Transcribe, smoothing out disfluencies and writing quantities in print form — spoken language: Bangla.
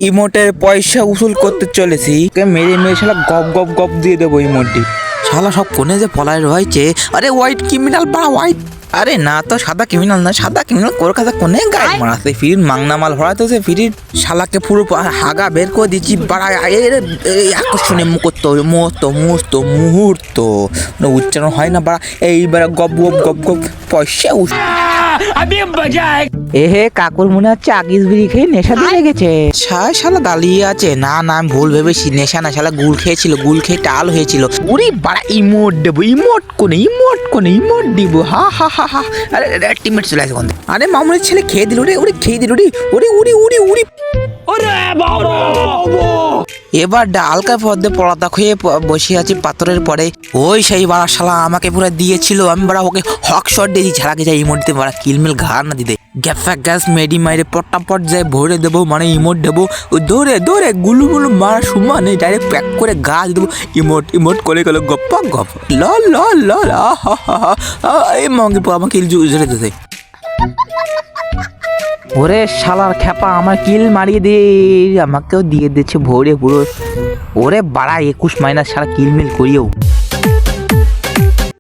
ইমোটের পয়সা উসুল করতে চলেছি, মেরে মেরে শালা গপ গপ গপ দিয়ে দেবো ইমোটটি। শালা সব কোনে যে পলায় রয়েছে। আরে হোয়াইট ক্রিমিনাল বা হোয়াইট, আরে না তো সাদা ক্রিমিনাল না, সাদা ক্রিমিনাল কলকাতা কোনে গাইড মারাছে ফিরির মাংনা মাল ভরাতে সে ফিরির শালাকে পুরো হাগা বের করে দিচ্ছি। বাড়ায় আকর্ষণীয় মুহূর্ত মুহূর্ত মুহূর্ত মুহূর্ত উচ্চারণ হয় না বাড়া। এইবার গপ গপ গপ গপ পয়সা এহে কাকুর মনে হচ্ছে আগিস বিড়ি খেয়ে নেশা দিয়ে লেগেছে। শালা দাঁড়িয়ে আছে। না না আমি ভুল ভেবেছি, নেশা না, শালা গুল খেয়েছিল, গুল খেয়ে টাল হয়েছিল। উরি বাড়া ইমোট দেবো, ইমোট কোনে ইমোট দিব। হা হা হা হা। আরে টিমমেট চলে আসে বন্ধু। আরে মামুনের ছেলে খেয়ে দিল রে, ওরে খেয়ে দিল রে, ওরে উড়ি উড়ি উড়ি। এবার হালকা পদ্মে পড়াতা খেয়ে বসে আছি পাথরের পরে। ওই সেই বাড়া শালা আমাকে পুরো দিয়েছিল, আমি বাড়া ওকে হক শট দিয়েছি, ঝাড়াকে যাই ইমোট দিতে বাড়া কিলমিল ঘাড় না দিতে। গ্যাফা গ্যাস মেডি মাইরে পটাপট যায় ভরে দেবো, মানে ইমোট দেবো। ধরে ধরে গুলু গুলু মারা সমানে ডাইরেক্ট প্যাক করে গাছ দেবো। ইমোট ইমোট করে গেল গপ্পা গপ ল ল ল এই মঙ্গি আমাকে জুড়ে দিতে। ওরে শালার খ্যাপা আমার কিল মারিয়ে দে, আমাকেও দিয়ে দিচ্ছে ভরে পুরো। ওরে বাড়া 21 মাইনাস সারা কিলমিল করিও।